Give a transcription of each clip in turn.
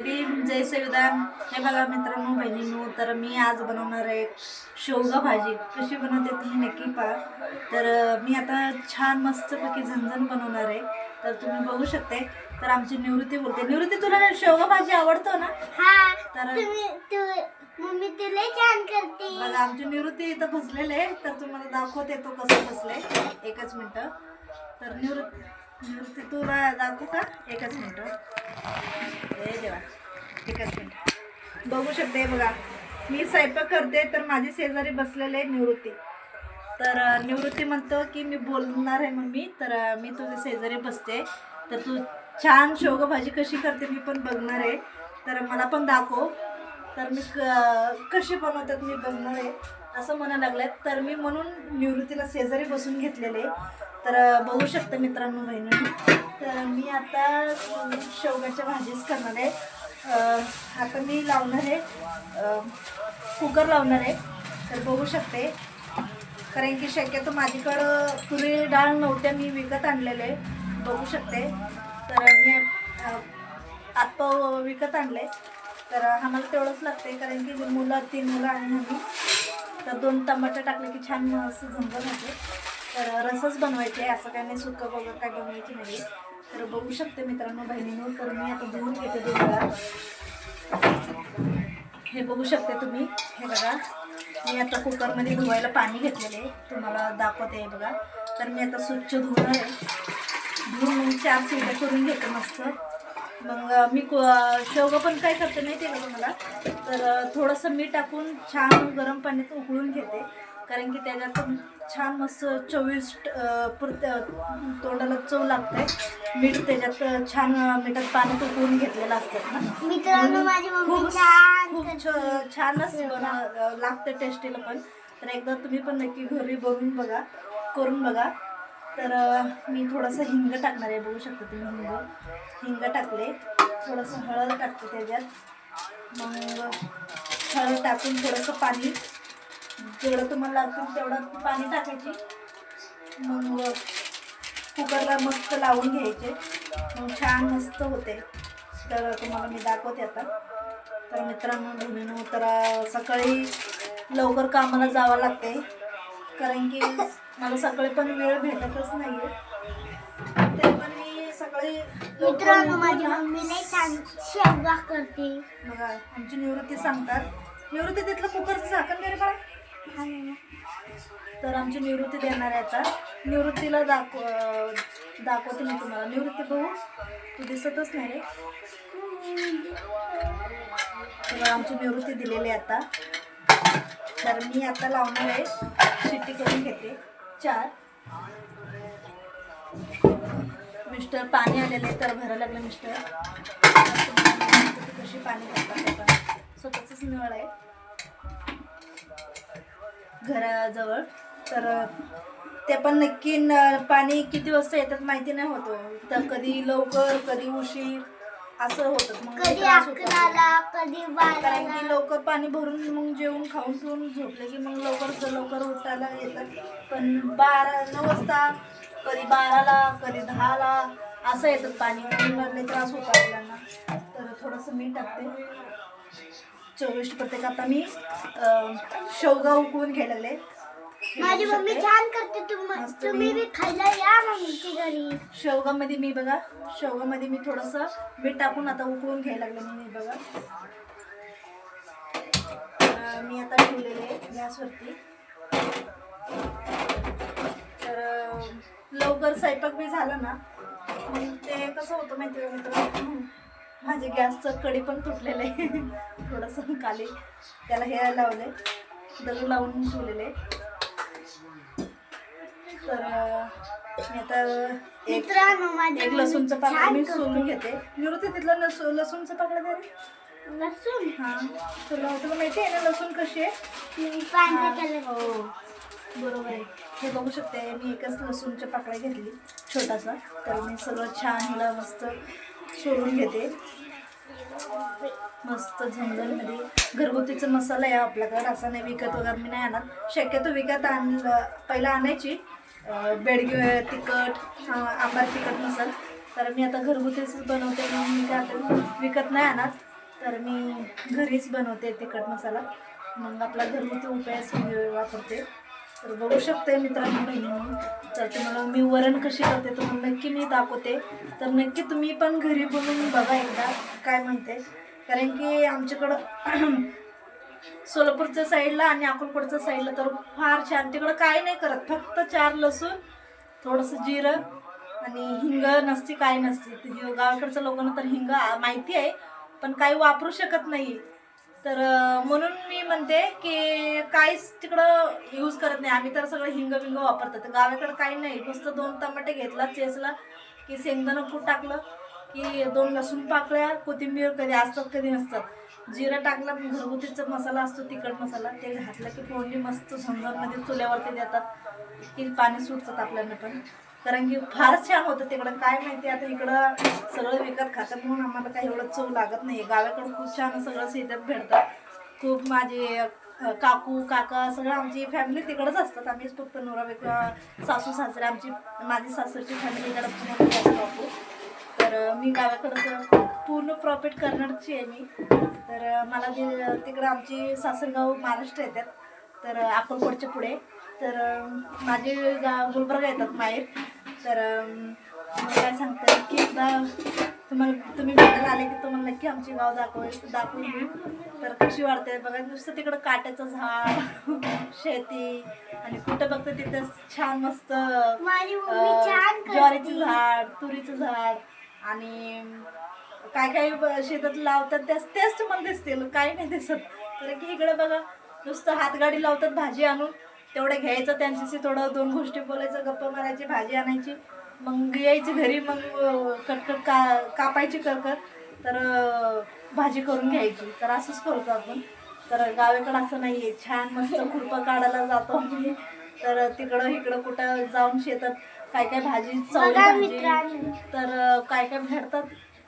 जय संविधान. हे बघा मित्रांनो, बहिणींनो, तर मी आज बनवणार आहे शेवगा भाजी. कशी बनवते तुम्ही नक्की पहा. तर मी आता छान मस्तपैकी झणझण बनवणार आहे. तर तुम्ही बघू शकते. तर आमची निवृत्ती बोलते. निवृत्ती, तुला शेवगा भाजी आवडतो ना? हा. तर मम्मी तुला छान करते. बघा आमची निवृत्ती इथं बसलेले आहे. तर तुम्हाला दाखवते तो कसं बसले. एकच मिनटं. तर निवृत्ती तुला दाखवू का? एकच मिनटं. हे देवा, एकच मिनिट. बघू शकते बघा, मी स्वयंपाक करते तर माझी शेजारी बसलेले निवृत्ती. तर निवृत्ती म्हणतो की मी बोलणार आहे मम्मी. तर मी तुझ्या शेजारी बसते. तर तू छान शेवगा भाजी कशी करते मी पण बघणार आहे. तर मला पण दाखव. तर मी कशी बनवतात मी बघणार आहे असं म्हणायला लागल्यात. तर मी म्हणून निवृत्तीला शेजारी बसून घेतलेले. तर बघू शकता मित्रांनो, बहिणींनो, तर मी आता शेवगाच्या भाजीच करणार आहे. आता मी लावणार आहे कुकर लावणार आहे. तर बघू शकते, कारण की शक्यतो माझ्याकडं तुरी डाळ नव्हत्या, मी विकत आणलेले. बघू शकते. तर मी आत्ता विकत आणले. तर आम्हाला तेवढंच लागते, कारण की 3 मुलं आणि आम्ही. तर 2 टमाटर टाकले की छान असं झणझण होते. तर रसच बनवायचे आहे, असं काही नाही सुकं वगैरे काय बनवायची नाही. तर बघू शकते मित्रांनो, बहिणींनो, तर मी आता धुवून घेते 2 वेळा. हे बघू शकते तुम्ही. हे बघा, मी आता कुकरमध्ये धुवायला पाणी घेतलेले तुम्हाला दाखवते. बघा, तर मी आता स्वच्छ धुवणार आहे. धुवून मग 4 शिट्या करून घेते मस्त. मग मी शेवगा पण काय करते माहिती आहे का तुम्हाला? तर थोडंसं मीठ टाकून छान गरम पाण्यात उकळून घेते, कारण की त्याच्यातून छान मस्त चविष्ट तोंडाला चव लागते. मीठ त्याच्यात छान मिठात पाण्यात उकळून घेतलेलं असतात ना मित्रांनो, माझी मम्मी खूप छानच लागते टेस्टीला पण. तर एकदा तुम्ही पण नक्की घरी बनवून बघा, करून बघा. तर मी थोडंसं हिंग टाकणार आहे. बघू शकता तुम्ही, हिंग टाकले. थोडंसं हळद टाकते त्याच्यात. मग हळद टाकून थोडंसं पाणी, जेवढं तुम्हाला लागतं तेवढं पाणी टाकायची. मग कुकरला मस्त लावून घ्यायचे. मग छान मस्त होते. तर तुम्हाला मी दाखवते आता. तर मित्रांनो, बहिणींनो, तर सकाळी लवकर कामाला जावं लागते, कारण की मला सकाळी पण वेळ भेटतच नाही आहे. ते पण मी सकाळी मित्रांनो, माझी मम्मी लई छान शेवगा करते. बघा, आमची निवृत्ती सांगतात. निवृत्ती, तिथलं कुकरचं झाकण दे रे बाळा. तर आमची निवृत्ती देणार आहे आता. निवृत्तीला दाखवते मी तुम्हाला. निवृत्ती बघू, तू दिसतच नाही रे. तर आमची निवृत्ती दिलेली आहे आता. तर मी आता लावणार आहे, शिट्टी करून घेते 4. मिस्टर पाणी आलेले, तर भरायला लागलं मिस्टर. कशी पाणी घालतात, स्वतःच निवड आहे घराजवळ. तर ते पण नक्की पाणी किती वाजता येतात माहिती नाही होतो. तर कधी लवकर कधी उशीर असं होतं. मग कधी 11ला कधी 12ला. कारण की लवकर पाणी भरून मग जेवून खाऊन पिऊन झोपले की मग लवकर उठायला येतात. पण 9 वाजता, कधी 12ला, कधी 10ला असं येतात पाणी. म्हणून त्रास होतो आपल्याला. तर थोडंसं मीठ टाकते, चविष्ट प्रत्येक. आता मी शेवगा उकळून घ्यायला लागले. माझी मम्मी छान करते. तुम्ही बी खायला या मम्मीच्या घरी. शेवगामध्ये मी थोडंसं मीठ टाकून आता उकळून घ्यायला लागले मी. बघा, मी आता ठेवलेले गॅसवरती. तर लवकर स्वयंपाक बी झाला ना, मग ते कसं होतं माहिती आहे मित्रांनो, माझे गॅसचं कडी पण तुटलेलं आहे. थोडंसं खाली त्याला हे लावले, दगड लावून ठेवलेले. तर मी आता एक लसूणचं पाकळं मी सोलून घेते. निवृत्ती, तिथलं लसूणचं पाकळं द्या रे. लसूण. हां, तुला माहिती आहे ना लसूण कशी आहे? पांढऱ्या कलर. हो, बरोबर आहे. हे बघू शकते, मी एकच लसूणच्या पाकळ्या घेतली छोटासा. तर मी सगळं छान ह्याला मस्त सोलून घेते. मस्त झणझणमध्ये घरगुतीचा मसाला आहे आपल्याकडे, असा नाही विकत वगैरे मी नाही आणत. शक्यतो विकत पहिला आणायची बेडगे तिखट, आंबार तिखट मसाला. तर मी आता घरगुतीच बनवते, म्हणून मी ते आता विकत नाही आणत. तर मी घरीच बनवते तिखट मसाला, मग आपला घरगुती उपाय वापरते. तर बघू शकते मित्रांनो बहिणींनो, तर तुम्हाला मी वरण कशी करते तुम्हाला नक्की मी दाखवते. तर नक्की तुम्ही पण घरी बनवून बघा एकदा काय म्हणते. कारण की आमच्याकडं सोलापूरच्या साईडला आणि अकोलकोटच्या साईडला तर फार छान, तिकडं काय नाही करत, फक्त 4 लसूण, थोडंसं जिरं आणि हिंग नसती, काय नसते. गावाकडच्या लोकांना तर हिंग माहिती आहे पण काही वापरू शकत नाही. तर म्हणून मी म्हणते की काहीच तिकडं यूज करत नाही आम्ही, तर सगळं हिंग बिंग वापरतात. तर गावाकडं काही नाही, नुसतं 2 टमाटे घेतला चेचला की शेंगदाणं कूट टाकलं की 2 लसूण पाकळ्या, कोथिंबीर कधी असतात कधी नसतात, जिरं टाकलं, घरगुतीचा मसाला असतो तिखट मसाला, ते घातलं की फोडणी मस्त झंझरमध्ये चुल्यावरती देतात की पाणी सुटतात आपल्याला पण. कारण की फारच छान होतं तिकडं. काय माहिती आता इकडं सगळं विकत खातं म्हणून आम्हाला काही एवढं चव लागत नाही. गावाकडं खूप छान सगळं शेतात भेटतात. खूप माझे काकू काका सगळं आमची फॅमिली तिकडंच असतात. आम्हीच फक्त नवरा सासू सासरे, आमची माझी सासूची फॅमिली इकडं पुण्यामध्ये असतो. तर मी गावाकडं पूर्ण प्रॉफिट करणारची आहे मी. तर मला तिकडं आमची सासरगाव महाराष्ट्र येतात, तर अक्कलकोटच्या पुढे. तर माझे गुलबर्गा येतात माहेर. तर मग काय सांगते की एकदा तुम्ही भेटायला आले की तुम्हाला नक्की आमचे गाव दाखवून देऊ. तर कशी वाटते बघा, नुसतं तिकडं काट्याचं झाड, शेती, आणि कुठं बघतं तिथं छान मस्त ज्वारीचं झाड, तुरीचं झाड, आणि काय काय शेतात लावतात तेच तुम्हाला दिसतील, काही नाही दिसत. कारण की इकडे बघा नुसतं हातगाडी लावतात भाजी आणून, तेवढं घ्यायचं त्यांच्याशी, थोडं 2 गोष्टी बोलायचं, गप्पा मारायची, भाजी आणायची, मग यायची घरी, मग कटकट कापायची करकर, तर भाजी करून घ्यायची. तर असंच करतो आपण. तर गावाकडं असं नाही आहे, छान मस्त खुरपं काढायला जातो आम्ही. तर तिकडं इकडं कुठं जाऊन शेतात काय काय भाजी, चवळी भाजी, तर काय काय भेटतात.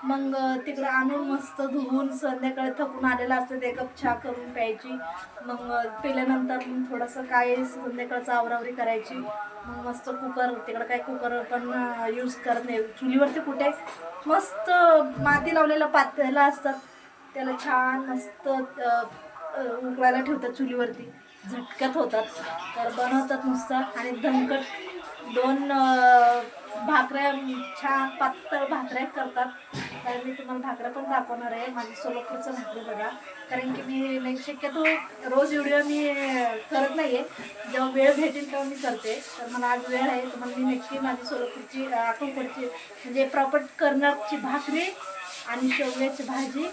मग तिकडं आणून मस्त धुवून संध्याकाळी थकून आलेलं असतं, ते कप चहा करून प्यायची. मग पिल्यानंतर मग थोडंसं काय संध्याकाळचं आवरावरी करायची. मग मस्त कुकर, तिकडं काय कुकर पण यूज करत नाही, चुलीवरती कुठे मस्त माती लावलेलं पातेलं असतात, त्याला छान मस्त उकळायला ठेवतात चुलीवरती, झटक्यात होतात. तर बनवतात नुसतं, आणि दणकट 2 भाकऱ्या, छान पातळ भाकऱ्या करतात. तर मी तुम्हाला भाकऱ्या पण दाखवणार आहे, माझी सोलापूरचं भाकरी बघा. कारण की मी शक्यतो रोज व्हिडिओ मी करत नाही आहे, जेव्हा वेळ भेटेल तेव्हा मी करते. तर मला आज वेळ आहे, तुम्हाला मी नक्की माझी सोलापूरची अक्कलकोटची म्हणजे प्रॉपर कर्नाटकची भाकरी आणि शेवग्याची भाजी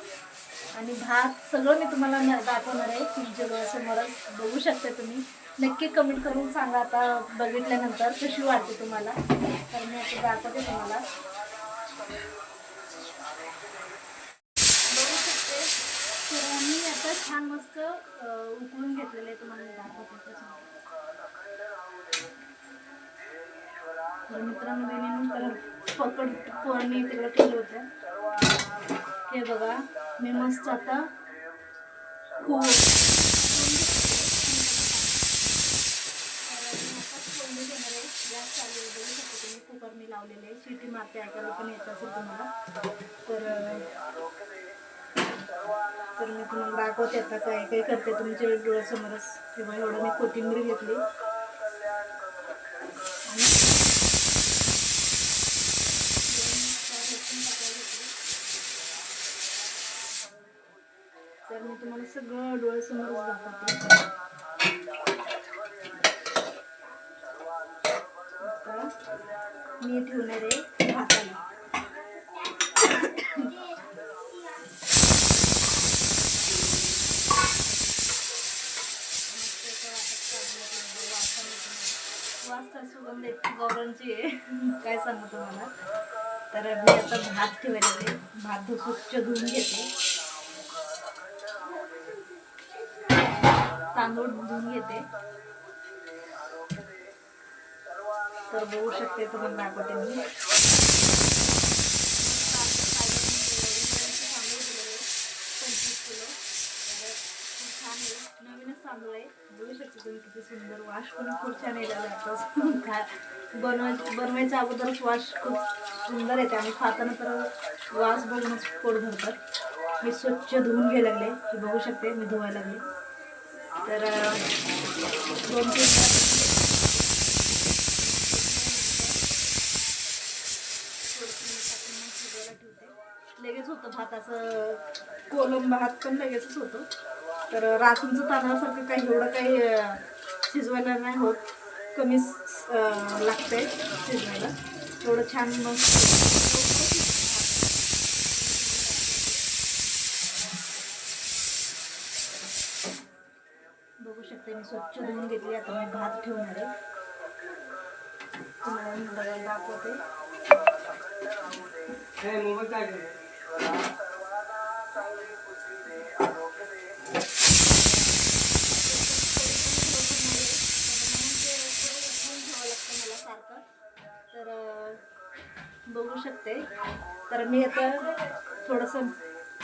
आणि भात सगळं मी तुम्हाला दाखवणार आहे तुमच्या डोळ्यासमोरच. बघू शकता तुम्ही. नक्की कमेंट करून सांगा आता बघितल्यानंतर कशी वाटते तुम्हाला. तर मी आता दाखवते तुम्हाला. बघू शकते तर मी आता छान मस्त उकळून घेतलेले आहे, तुम्हाला दाखवते. तर मित्रांनो बहिणींनो, तर मी तिकडं केलं होतं, हे बघा मी मस्त आता कुकर मी लावलेले, शिटी मारते, ऐकायला पण येत असेल तुम्हाला. तर मी तुम्हाला दाखवते आता काय काय करते तुमच्या डोळ्यासमोरच. तेव्हा एवढं मी कोथिंबीर घेतली, तर मी तुम्हाला सगळं डोळ्यासमोरच दाखवते. मी ठेवणार आहे भाताला. वाजता सुगंध येते गौरांची आहे, काय सांगू तुम्हाला. तर मी आता भात ठेवायला, भात स्वच्छ धुवून घेते, तांदूळ धुवून घेते. तर बघू शकते तुम्हाला दाखवते मी. छान आहे, नवीनच तांदूळ आहे. बघू शकते तुम्ही किती सुंदर, वास पण खूप छान येतात. बनवायच्या अगोदरच वास खूप सुंदर येते आणि खाताना तर वास बघूनच पोट भरतात. मी स्वच्छ धुवून घ्यायला लागले. हे बघू शकते मी धुवायला लागले. तर 2-3 लगेच होतं भात. असं कोलम भात पण लगेचच होतो. तर राशनचं तांदळासारखं काही एवढं काही शिजवायला नाही होत. कमीच लागते शिजवायला. एवढं छान मग बघू शकते मी स्वच्छ धुवून घेतली. आता मी भात ठेवणार आहे. तुम्हाला मी बघायला दाखवते. तर बघू शकते. तर मी आता थोडंसं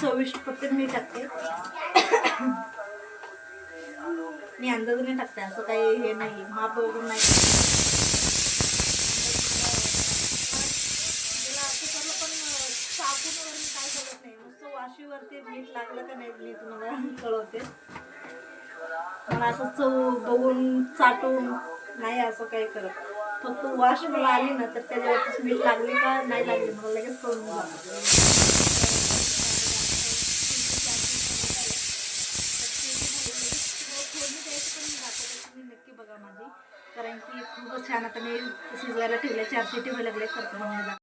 चविष्ट पद्धत मी टाकते. मी अंदाजाने टाकते. असं काही हे नाही, माप वगैरे नाही. टाकून वगैरे काय करत नाही. नुसतं वाशीवरती मीठ लागलं का नाही मी तुम्हाला कळवते. मला असं चव बघून चाटून नाही असं काही करत. फक्त वाश मला आली ना तर त्याच्यावरतीच मीठ लागली का नाही लागली मला लगेच कळून जातं. नक्की बघा माझी, कारण की खूपच छान. आता मी शिजवायला ठेवले. 4 शिटी व्हायला लागले. तर मग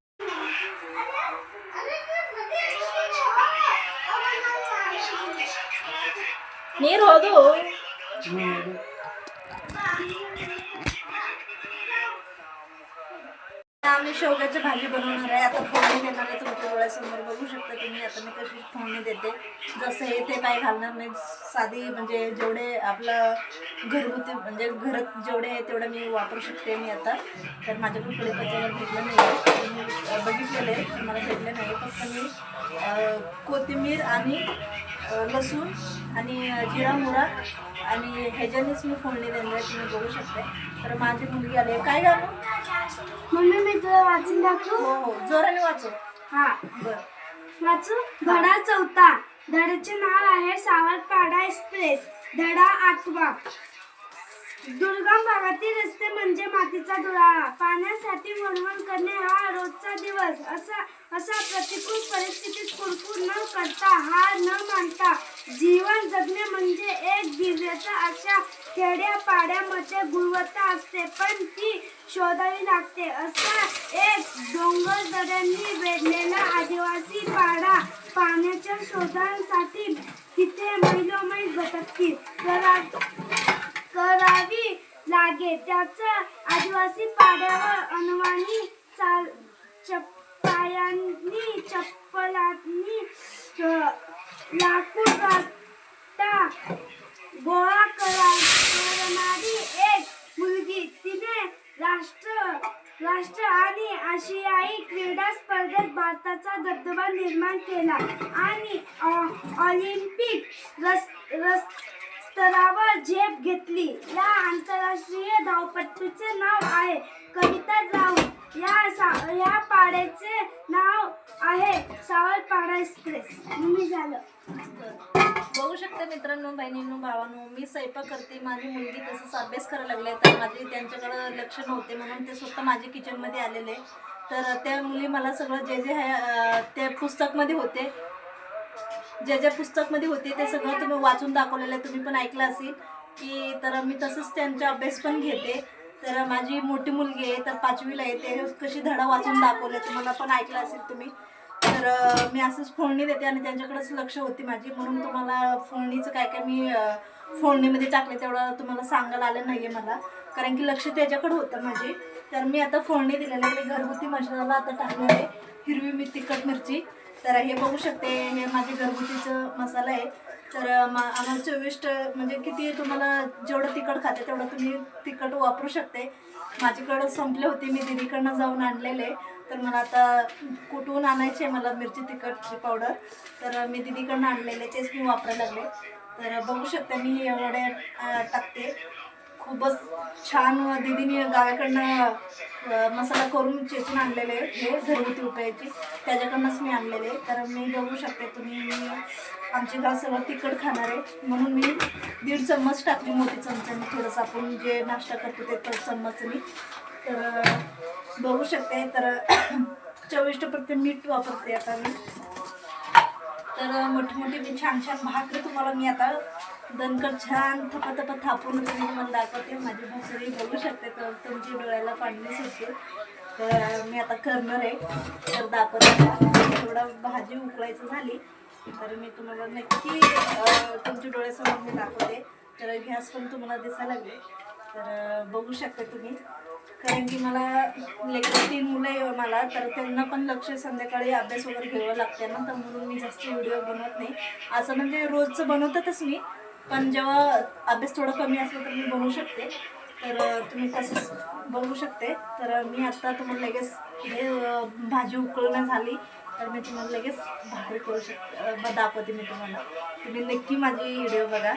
ನೀರು ಹೋದು आम्ही शेवग्याची भाजी बनवणार आहे. आता फोडणी देणार आहे. तुमच्या डोळ्यासमोर बघू शकता तुम्ही. आता मी कशी फोडणी देते. जसं हे ते काय घालणार नाही. साधी म्हणजे जेवढे आपलं घरगुती म्हणजे घरात जेवढे आहे तेवढं मी वापरू शकते मी आता. तर माझ्याकडे कढीपत्त्यावर भेटलं नाही. मी बघितलेलं आहे, मला भेटलं नाही. फक्त मी कोथिंबीर आणि लसूण आणि जिरा मोहरा आणि ह्याच्यानेच मी फोडणी देणार आहे. तुम्ही बघू शकता. तर माझी मुलगी आली. काय घालू मम्मी मी तुला वाचून दाखवू? हो हो, जोराने वाचू. हा बरं वाचू. धडा 4. धड्याचे नाव आहे सावरपाडा एक्सप्रेस. धडा 8. दुर्गम भागातील रस्ते म्हणजे मातीचा दुराळा. पाण्यासाठी वणवण करणे हा रोजचा दिवस. असा प्रतिकूल परिस्थितीत कुरकुर न करता, हार न मानता जीवन जगणे म्हणजे एक दिव्याचा. अशा खेड्या पाड्यामध्ये गुणवत्ता असते पण ती शोधावी लागते. असा एक डोंगर दऱ्यांनी वेढलेला आदिवासी पाडा. पाण्याच्या शोधांसाठी तिथे मैलोमैल भटकती करावी लागे. त्याचा आदिवासी पाड्यावर अनवाणी पायांनी चप्पलांनी लाकूड काटा गोळा करणारी एक मुलगी. तिने राष्ट्र आणि आशियाई क्रीडा स्पर्धेत भारताचा दबदबा निर्माण केला आणि ऑलिम्पिक स्तरावर झेप घेतली. या आंतरराष्ट्रीय धावपटूचे नाव आहे कविता राऊत. या पाड्याचे नाव आहे सावरपाडा एक्सप्रेस. मी झालं. बघू शकता मित्रांनो, बहिणींनो, भावांनो, मी स्वयंपाक करते. माझी मुलगी तसंच अभ्यास करायला लागले. तर माझे त्यांच्याकडं लक्ष नव्हते म्हणून ते स्वतः माझे किचनमध्ये आलेले. तर त्या मुली मला सगळं जे जे आहे त्या पुस्तकमध्ये होते, जे पुस्तकमध्ये होते ते सगळं तुम्ही वाचून दाखवलेलं आहे. तुम्ही पण ऐकलं असेल की. तर मी तसंच त्यांचा अभ्यास पण घेते. तर माझी मोठी मुलगी आहे तर 5वीला आहे. ते कशी धडा वाचून दाखवले तुम्हाला पण ऐकलं असेल तुम्ही. तर मी असंच फोडणी देते आणि त्यांच्याकडेच लक्ष होती माझी. म्हणून तुम्हाला फोडणीचं काय काय मी फोडणीमध्ये टाकले तेवढं तुम्हाला सांगायला आलं नाही आहे मला, कारण की लक्ष त्याच्याकडे होतं माझे. तर मी आता फोडणी दिलेलं आहे. घरगुती मसाला आता टाकणार आहे. हिरवी तिखट मिरची. तर हे बघू शकते, हे माझे घरगुतीचं मसाला आहे. तर आम्हाला चविष्ट म्हणजे किती तुम्हाला जेवढं तिखट खाते तेवढं तुम्ही तिखट वापरू शकते. माझ्याकडं संपले होते, मी दीदीकडनं जाऊन आणलेले. तर मला आता कुठून आणायचे मला मिरची तिखटची पावडर. तर मी दीदीकडनं आणलेले तेच मी वापरायला लागले. तर बघू शकते मी एवढे टाकते. खूपच छान दीदीने गावाकडनं मसाला करून चेचून आणलेले आहे हे घरगुती उपायाची, त्याच्याकडनंच मी आणलेले आहे. तर मी बघू शकते तुम्ही, मी आमच्या घरात सगळं तिखट खाणार आहे म्हणून मी 1.5 चम्मच टाकली, मोठी चमच्याने. थोडंसं आपण जे नाश्ता करतो ते चम्मचनी. तर बघू शकते. तर चविष्टपुरते मीठ वापरते आता मी. तर मोठी मोठी मी छान छान भाकरी तुम्हाला मी आता दणकट छान थपाथपा थापून मी तुम्हाला दाखवते. माझी भाकरी बघू शकते, तर तुमची डोळ्याला पाणी सुटते. तर मी आता करणार आहे, तर दाखवते. थोडं भाजी उकळायची झाली तर मी तुम्हाला नक्की तुमच्या डोळ्यासमोर मी दाखवते. तर गॅस पण तुम्हाला दिसायला लागेल. तर बघू शकता तुम्ही, कारण की मला लेकरं 3 मुलं आहे मला, तर त्यांना पण लक्ष संध्याकाळी अभ्यास वगैरे घ्यावं लागते ना, तर म्हणून मी जास्त व्हिडिओ बनवत नाही. असं म्हणजे रोजचं बनवतातच मी, पण जेव्हा अभ्यास थोडा कमी असला तर मी बनवू शकते. तर तुम्ही कसं बघू शकते. तर मी आत्ता तुम्हाला लगेच हे भाजी उकळणं झाली तर मी तुम्हाला लगेच भाकरी करू शकते, दाखवते मी तुम्हाला. तुम्ही नक्की माझी व्हिडिओ बघा.